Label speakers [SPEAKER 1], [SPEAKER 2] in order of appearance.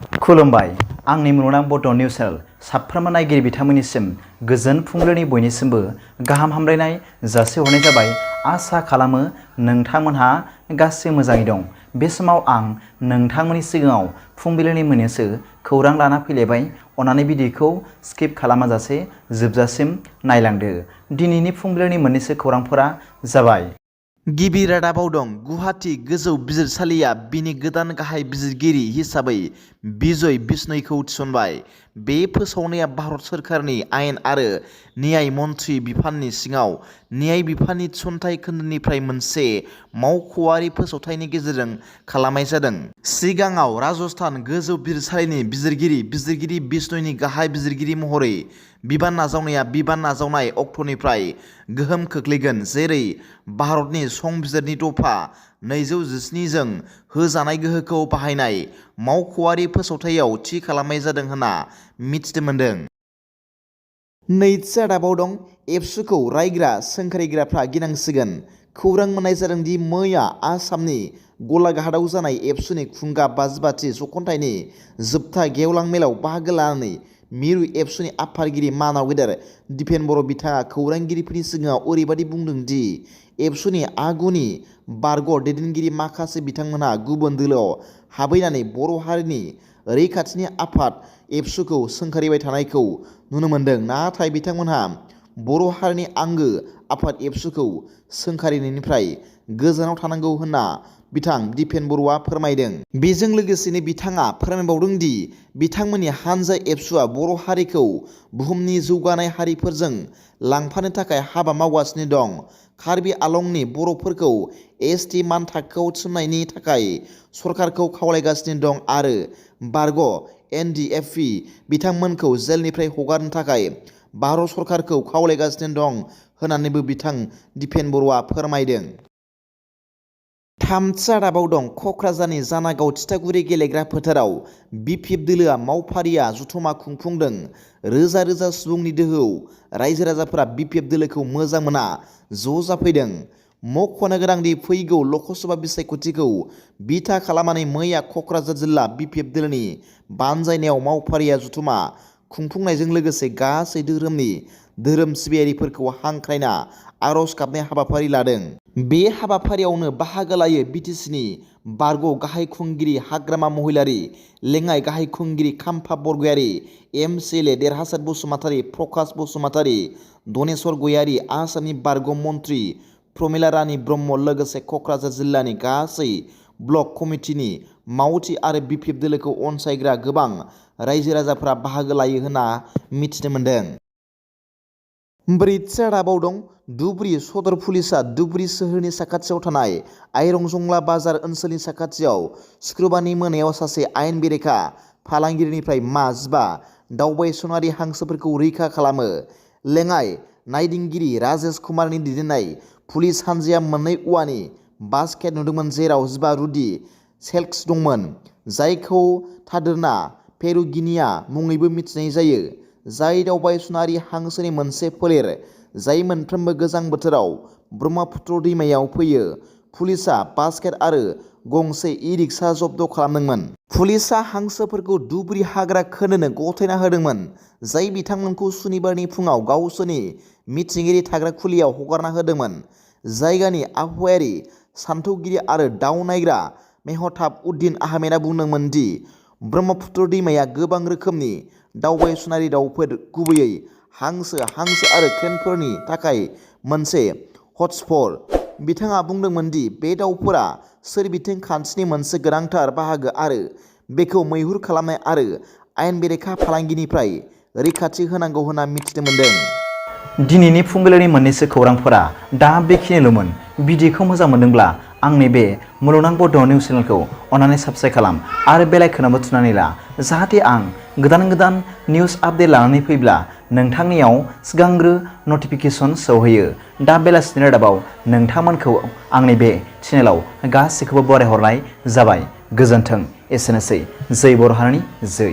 [SPEAKER 1] खुलुमबाय आंनि मुलुगनां बड' निउस चेनेल साफ्रोमबो नायगिरि बिथांमोननिसिम गोजोन फुंबिलिनि बयनिसिमबो गाहाम हामलायनाय जासिहरनाय जाबाय। आसा खालामो नोंथांमोनहा गासै मोजाङै दं। बे समाव आं नोंथांमोननि सिगाङाव फुंबिलिनि मोननैसो खौरां लाना फैलायबाय। अन्नानै भिडिअखौ स्किप खालामाजासे जोबजासिम नायलांदो। दिनैनि फुंबिलिनि मोननैसो खौरांफोरा जाबाय। गिबि रादाबाव दं गुवाहाटी गोजौ बिजिरसालिया बिनि गोदान गाहाय बिजिरगिरि हिसाबै बिजय बिश्नोईखौ थिसनबाय। बे फोसावनाया भारत सोरखारनि आयेन आरो न्याय मन्थ्रि बिफाननि सिङाव न्याय बिफाननि थिसनथाइ खोन्दोनिफ्राय मोनसे मावख'आरि फोसावथायनि गेजेरजों खालामनाय जादों। सिगाङाव राजस्थान गोजौ बिजिरसालिनि बिजिरगिरि बिश्नोईनि गाहाय बिजिरगिरि महरै बिबान नाजावनाय अक्ट'निफ्राय गोहोम खोख्लैगोन, जेरै भारतनि संबिजिरनि दफा 217 जों होजानाय गोहोखौ बाहायनाय मावख'आरि फोसावथायाव थि खालामनाय जादों होनना मिथिनो मोन्दों। नैथि रादाबाव दं एबसुखौ रायग्रा सोंखारिग्राफ्रा गिनांसिगोन। खौरां मोननाय जादों दि मैया आसामनि गलाघाटआव जानाय एबसुनि खुंगा 55थि जख'न्थाइनि जोबथा गेवलां मेलाव बाहागो लानानै मिरु एबसुनि आफादगिरि मानाव गेदेर दिपेन बर' बिथाङा खौरांगिरिफोरनि सिगाङाव ओरैबायदि बुंदों दि एबसुनि आगुनि बारग' दैदेनगिरि माखासे बिथांमोनहा गुबुन दोलोआव हाबहैनानै बर' हारिनि रैखाथिनि आफाद एबसुखौ सोंखारिबाय थानायखौ नुनो मोन्दों। नाथाय बिथांमोनहा बर' हारिनि आंगो आफाद एबसुखौ सोंखारिनायनिफ्राय गोजानाव थानांगौ होनना बिथां दिपेन बर'आ फोरमायदों। बेजों लोगोसेनो बिथाङा फोरमायबावदों दि बिथांमोननि हानजा एबसुआ बर' हारिखौ बुहुमनि जौगानाय हारिफोरजों लांफानो थाखाय हाबा मावगासिनो दं। कार्बि आलंनि बर'फोरखौ एसटि मानथाखोआव थिसननायनि थाखाय सरकारखौ खावलायगासिनो दं आरो बारग' एनडिएफबि बिथांमोनखौ जेलनिफ्राय हगारनो थाखाय भारत सरकारखौ खावलायगासिनो दं होननानैबो बिथां दिपेन बर'आ फोरमायदों। थामथि रादाबाव दं क'क्राझारनि जानागाव थिथागुरि गेलेग्रा फोथाराव बिपिएफ दोलोआ मावफारिया जथुमा खुंफुंदों। रोजा रोजा सुबुंनि दोहौआव रायजो राजाफोरा बिपिएफ दोलोखौ मोजां मोना ज' जाफैदों। मख'नो गोनांदि फैगौ ल'कसभा बिसायख'थिखौ बिथा खालामनानै मैया क'क्राझार जिल्ला बिपिएफ दोलोनि बानजायनायाव मावफारिया जथुमा खुंफुंनायजों लोगोसे गासै धोरोम सिबियारिफोरखौ हांख्रायना आर'ज गाबनाय हाबाफारि लादों। बे हाबाफारियावनो बाहागो लायो बिटिसिनि बारग' गाहाय खुंगिरि हाग्रामा महिलारि, लेङाइ गाहाय खुंगिरि खाम्फा बरगयारि, एमसिएलए देरहासात बसुमतारी, प्रकाश बसुमतारी, धनेस्वर गयारी, आसामनि बारग' मन्थ्रि प्रमिला रानी ब्रह्म लोगोसे क'क्राझार जिल्लानि गासै ब्लक कमिटिनि मावथि आरो बिपिएफ दोलोखौ अनसायग्रा गोबां रायजो राजाफोरा बाहागो लायो होनना मिथिनो मोन्दों। ब्रैथि रादाबाव दं धुबुरी सदर पुलिसआ धुबुरी सोहोरनि साखाथियाव थानाय आइरंजंला बाजार ओनसोलनि साखाथियाव शुक्रबारनि मोनायाव सासे आयेन बेरेखा फालांगिरिनिफ्राय मा 15 दावबायसनारि हांसोफोरखौ रैखा खालामो। लेङाइ नायदिंगिरि राजेश कुमारनि दैदेननाय पुलिस हानजाया मोननै औवानि बास्केट नुदोंमोन जेराव 15 रुडी शेल्क्स दंमोन, जायखौ थादेरना पेरुगिनिया मुङैबो मिथिनाय जायो, जाय दावबायसनारि हांसोनि मोनसे फोलेर जाय मोनफ्रोमबो गोजां बोथोराव ब्रह्मपुत्र दैमायाव फैयो। पुलिसआ बास्केट आरो गंसे इ-रिक्सा जब्द खालामदोंमोन। पुलिसआ हांसोफोरखौ धुबुरी हाग्रा खोन्दोनो गथायना होदोंमोन, जाय बिथांमोनखौ सुनिबारनि फुङाव गावसोरनि मिथिंगायारि थाग्रा खुलियाव हगारना होदोंमोन। जायगानि आबहावायारि सानथौगिरि आरो दाव नायग्रा मेहताब उद्दीन आहमेदआ बुंदोंमोन दि ब्रह्मपुत्र दैमाया गोबां रोखोमनि दावबायसनारि दावफोर, गुबैयै हांसो आरो क्रेनफोरनि थाखाय मोनसे हटस्पट। बिथाङा बुंदोंमोन दि बे दावफोरा सोरबिथिं खान्थिनि मोनसे गोनांथार बाहागो आरो बेखौ मैहुर खालामनाय आरो आयेन बेरेखा फालांगिनिफ्राय रैखाथि होनांगौ होनना मिथिनो मोन्दों। दिनैनि फुंबिलिनि मोननैसो खौरांफोरा दा बेखिनिल'मोन। भिडिअखौ मोजां मोनदोंब्ला आंनि बे मुलुगनां बड' निउस चेनेलखौ अन्नानै साबस्क्राइब खालाम आरो बेल आइकनआवबो थुनानै ला, जाहाथे आं गोदान निउस आपडेट लानानै फैब्ला नोंथांनियाव सिगांग्रो नटिफिकेसन सौहैयो। दा बेलासिनि रादाबाव नोंथांमोनखौ आंनि बे चेनेलाव गासैखौबो बरायहरनाय जाबाय। गोजोन्थों। एसेनोसै। जै बर' हारिनि जै।